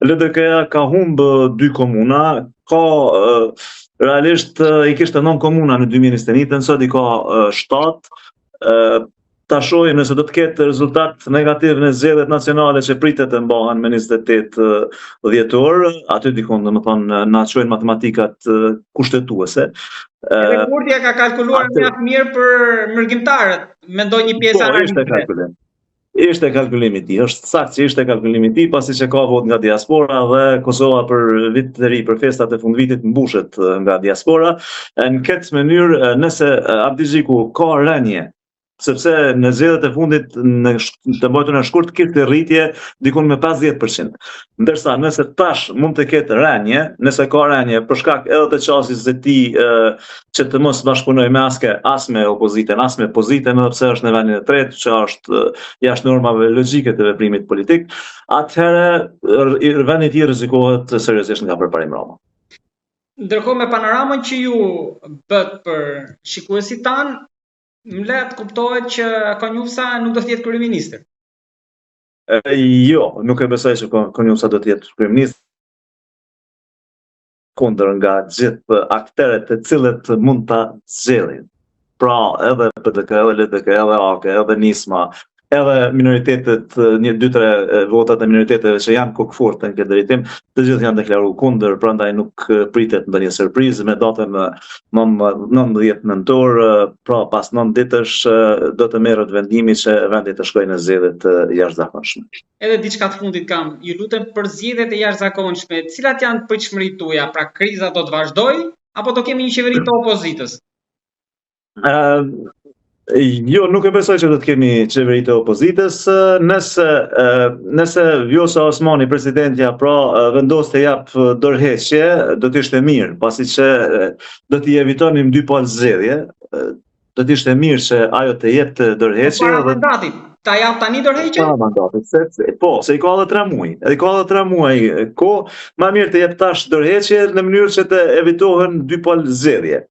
LDK-ja ka humbë 2 komuna, ka realisht I kishte 9 komuna në 2021, sot I ka 7. Ta shohim nëse do të ketë rezultat negativ në zgjedhjet nacionale që pritet të mbahen me 28 dhjetor, aty dikon domethënë na çojnë matematikat kushtetuese. Edhe Kurtia ka kalkuluar mjaft mirë për mërgjimtarët, mendoj një pjesë analitike. Ishte kalkulimi I tij, është saktë që ishte kalkulimi I tij, pasi që ka vot nga diaspora dhe Kosova për vit të ri, për festat e fundvitit mbushet nga diaspora. Në këtë mënyrë, nëse Abdi Xhiku ka rënje, sepse në zgjedhjet e fundit të mbajtur në shkurt kishte rritje dikun me 50%. Ndërsa nëse tash mund të ketë rënje, nëse ka rënje për shkak edhe të qasjes së tij që të mos bashkëpunojë me as me opozitën, as me pozitën, edhe pse është në vendin e tretë, që është jashtë normave logjike të veprimit politik, atëherë vendi I tij rrezikohet seriozisht nga përparim Rama. Ndërkohë me panoramën që ju bët për shikuesit tanë, më let kuptohet që Konjufsa nuk do të jetë kryeministër. Jo, nuk e besoj që Konjufsa do të jetë kryeministër. Kundër nga gjithë aktorët të cilët mund ta zgjedhin. Pra, edhe PDK, edhe LDK, edhe AK, edhe Nisma, edhe minoritetet, 2-3 votat e minoriteteve që janë kokëfort në këtë drejtim, të gjithë janë deklaruar kundër, prandaj nuk pritet ndonjë surprizë me datën 19 nëntor, pra pas 9 ditësh do të merret vendimi që vendi të shkojë në zgjedhjet jashtëzakonshme. Edhe diçka të fundit kam, ju lutem për zgjedhjet e jashtëzakonshme, cilat janë pritshmëritë tuaja? Pra kriza do të vazhdojë apo do kemi një qeveri të opozitës? Jo, nuk e besoj që do të kemi qeveri të opozitës, nëse Vjosa Osmani, presidentja, pra vendos të jap dorëheqje, do të ishte mirë, pasi që do t'i evitonim 2 palë zgjedhje, do të ishte mirë që ajo të jep të dorëheqje. Para mandatit, ta jap tani dorëheqje? Para mandatit, se I ka edhe 3 muaj. I ka edhe 3 muaj kohë, më mirë të jep tash dorëheqje në mënyrë që të evitohen 2 palë zgjedhje.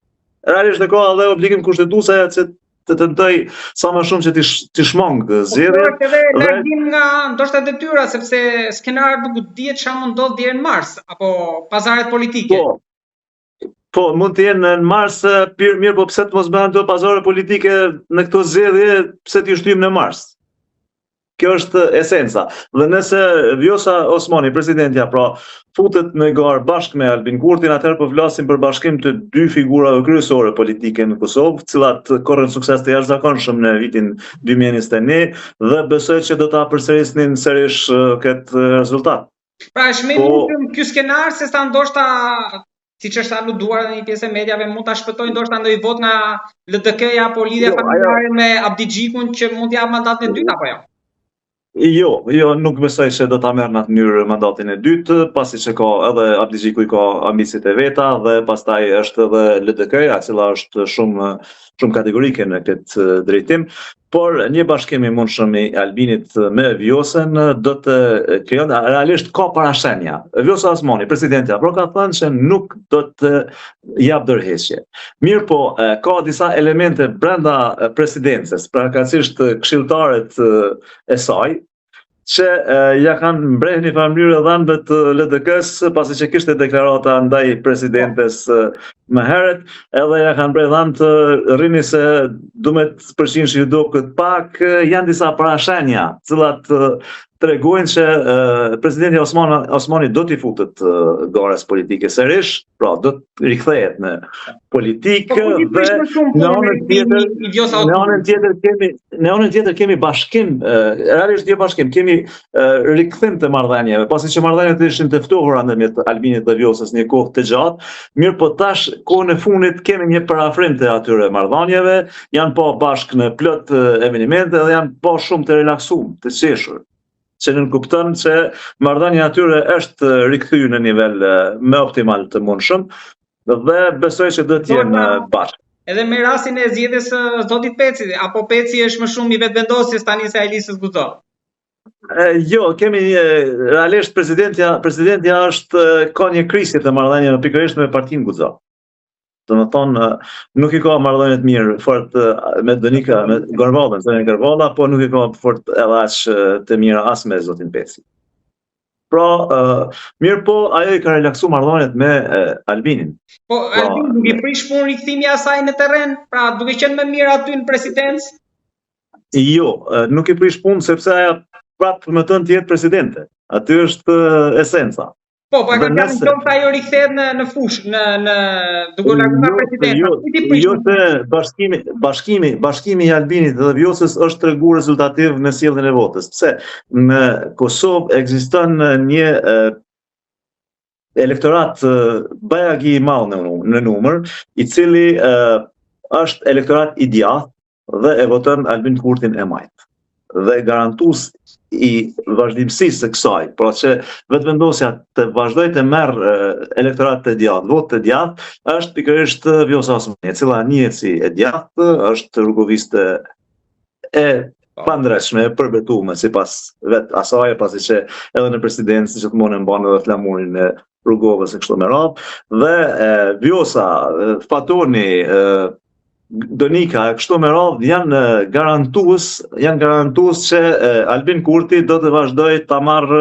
Realisht ka edhe obligim kushtetuese që të tentoj sa më shumë që t'i shmang zgjedhjet. Edhe largim nga ndoshta detyra, sepse skenari nuk dihet çfarë mund ndodh deri në mars, apo pazaret politike. Po, mund të jenë në mars, mirë, po pse të mos bëhen të pazare politike në këto zgjedhje, pse t'i shtym në mars? Kjo është esenca. Dhe nëse Vjosa Osmani, presidentja, pra futet në garë bashkë me Albin Kurtin, atëherë po flasim për bashkim të 2 figurave kryesore politike në Kosovë, cilat korren sukses të jashtëzakonshëm në vitin 2021 dhe besoj që do ta përsërisnin sërish këtë rezultat. Pra shmendin ky skenar se sa ndoshta siç është aluduar në një pjesë e mediave, mund ta shpëtojë ndoshta ndonjë vot nga LDK-ja apo lidhja familjare me Abdi Xhikun që mund t'jap mandatin e dytë apo jo? Jo, nuk besoj se do ta merr në atë mënyrë mandatin e dytë, pasi që ka edhe Abdi Xhiku I ka ambicet e veta dhe pastaj është edhe LDK-ja, e cila është shumë kategorike në këtë drejtim, por një bashkim I mundshëm I Albinit me Vjosën do të krijon, realisht ka parashenja. Vjosa Osmani, presidentja, por ka thënë që nuk do të jap dorëheqje. Mirë po, ka disa elemente brenda presidencës, praktikisht këshilltarët e saj, që ja kanë mbrejtur në një mënyrë dhënëve të LDK-s, pasi që kishte deklarata ndaj presidentes më herët, edhe ja kanë mbrejtur dhënë të rrini se 12% që ju do këtë pak, janë disa parashenja, cilat tregojnë që presidenti Osmani do t'i futet garës politike sërish, pra do të rikthehet në politikë dhe në anën tjetër kemi bashkim, realisht jo bashkim, kemi rikthim të marrëdhënieve, pasi që marrëdhëniet ishin të ftohura ndërmjet Albinit dhe Vjosës një kohë të gjatë, mirë po tash kohën e fundit kemi një parafrim të atyre marrëdhënieve, janë pa bashkë në plot evenimente dhe janë pa shumë të relaksuar, të qeshur, që nënkupton që marrëdhënia atyre është rikthyer në nivel më optimal të mundshëm dhe besoj që do të jenë bashkë. Edhe me rastin e zgjedhjes së zotit Peci, apo Peci është më shumë I vetëvendosjes tani se ai listës guxon? Jo, kemi realisht presidentja është ka një krisje të marrëdhënieve pikërisht me partinë guxon. Domethënë nuk I ka marrëdhënie të mirë fort me Donika, me Gorvallën, Zonë Gorvalla, po nuk I ka fort edhe aq të mira as me zotin Peci. Pra, mirë po, ajo i ka relaksu marrëdhëniet me Albinin. Po, Albin nuk i prish punë rikthimi asaj në terren, pra duke qenë më mirë aty në presidencë? Jo, nuk i prish punë sepse ajo prapë më tënë të jetë presidente. Aty është esenca. Po, ka qenë qoftë ajo rikthehet në fushë, në duke larguar nga presidenca. Jo se bashkimi i Albinit dhe Vjosës është tregu rezultativ në sjelljen e votës. Pse? Në Kosovë ekziston një elektorat bajagi i madh në numër, i cili është elektorat i djathtë dhe e voton Albin Kurtin e majt. Dhe garantues i vazhdimësisë së kësaj, pra që vetëvendosja të vazhdoj të merr elektorat të djathtë, votë të djathtë, është pikërisht Vjosa Osmani, e cila njihet si e djathtë, është rrugoviste e pandreshme, e përbetueshme sipas vetë asaj, pasi që edhe në presidencë gjithmonë mban edhe flamurin e rrugovës e kështu me radhë, dhe Vjosa, Fatoni, Donika, kështu me radhë janë garantues që Albin Kurti do të vazhdoj të marrë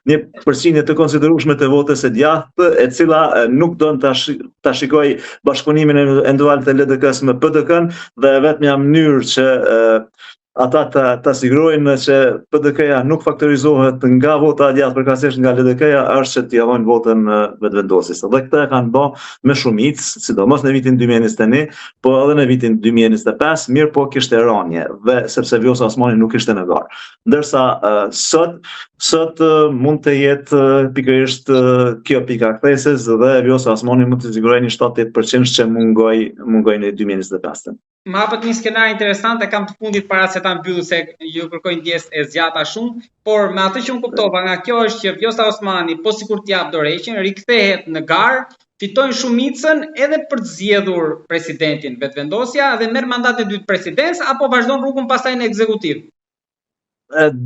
një përqindje të konsiderueshme të votës së djathtë, e cila nuk do të shikoj bashkëpunimin eventual të LDK-s me PDK-n, dhe vetmja mënyrë që ata ta sigurojnë që PDK-ja nuk faktorizohet nga vota e djathtë përkatësisht nga LDK-ja, është që t'i javojnë votën vetëvendosjes. Dhe këtë e kanë bë me shumicë, sidomos në vitin 2021, po edhe në vitin 2025, mirë po kishte rënje, dhe sepse Vjosa Osmani nuk ishte në garë. Ndërsa sot mund të jetë pikërisht kjo pika ktheses dhe Vjosa Osmani mund të sigurojë një 70% që mungoj në 2025. Më hapet një skenar interesant, e kam të fundit para se ta mbyll se ju kërkoj ndjes e zgjata shumë, por me atë që unë kuptova nga kjo është që Vjosa Osmani, po sikur t'jap dorëheqjen, rikthehet në garë, fitojnë shumicën edhe për të zgjedhur presidentin vetëvendosja dhe merr mandatin e dytë presidencë, apo vazhdon rrugën pastaj në ekzekutiv?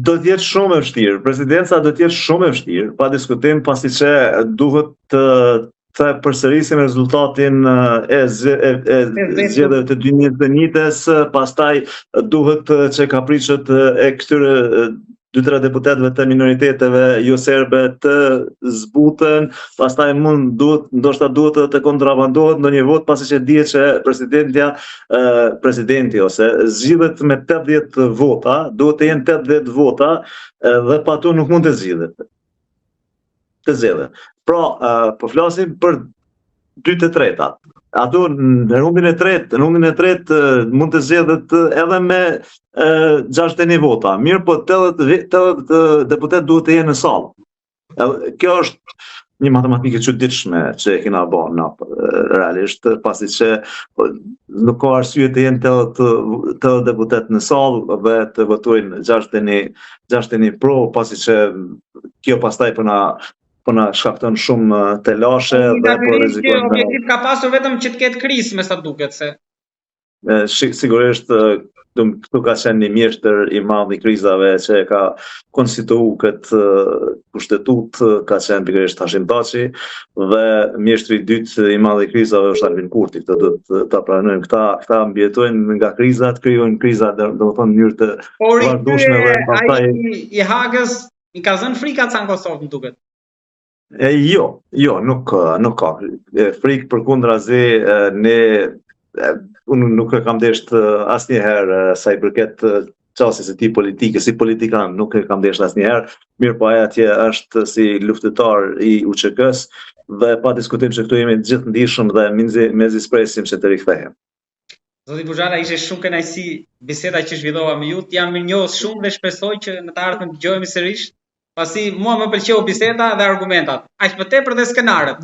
Do të jetë shumë e vështirë. Presidenca do të jetë shumë e vështirë, pa diskutim, pasi që duhet të përsërisim rezultatin e zgjedhjeve të 2021-s, pastaj duhet që kapriçet e këtyre 2-3 deputetëve të minoriteteve jo serbe të zbuten, pastaj ndoshta duhet të kontrabandohet ndonjë vot, pasi që dihet që presidenti ose zgjidhet me 80 vota, duhet të jenë 80 vota dhe pa to nuk mund të zgjidhet. Pra, po flasim për 2 të tretat. Ato në rundin e tretë mund të zgjedhet edhe me 61 vota. Mirë, po 80 deputet duhet të jenë në sallë. Kjo është një matematikë e çuditshme që e kena bërë na realisht, pasi që nuk ka arsye të jenë 80 deputet në sallë dhe të votojnë 61 pro, pasi që kjo pastaj po na shkakton shumë telashe dhe po rrezikojmë. Objektiv ka pasur vetëm që të ketë krizë, me sa duket se. Sigurisht këtu ka qenë një mjeshtër i madh i krizave që ka konstituu këtë kushtetut, ka qenë pikërisht Hashim Thaçi, dhe mjeshtri i dytë i madh i krizave është Albin Kurti. Këtë do të ta pranojmë. Këta mbijetojnë nga krizat, krijojnë kriza domethënë në mënyrë të vazhdueshme dhe pastaj i Hagës i ka zënë frika ca në Kosovë, më duket. Jo, nuk ka. Frikë përkundrazi, unë nuk e kam desht asnjëherë sa i përket qasjes e tij politike, si politikan nuk e kam desht asnjëherë, mirë po ajo atje është si luftëtar i UÇK-s dhe pa diskutim që këtu jemi gjithë ndihshëm dhe mezi presim që të rikthehem. Zoti Buxhala, ishte shumë kënaqësi biseda që zhvillova me ju. Jam mirënjohës shumë dhe shpresoj që në të ardhmen të dëgjohemi sërish. Pasi mua më pëlqeu biseda dhe argumentat. Aq më tepër dhe skenarët.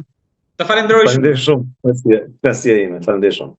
Të falenderoj shumë. Faleminderit shumë. Faleminderit shumë.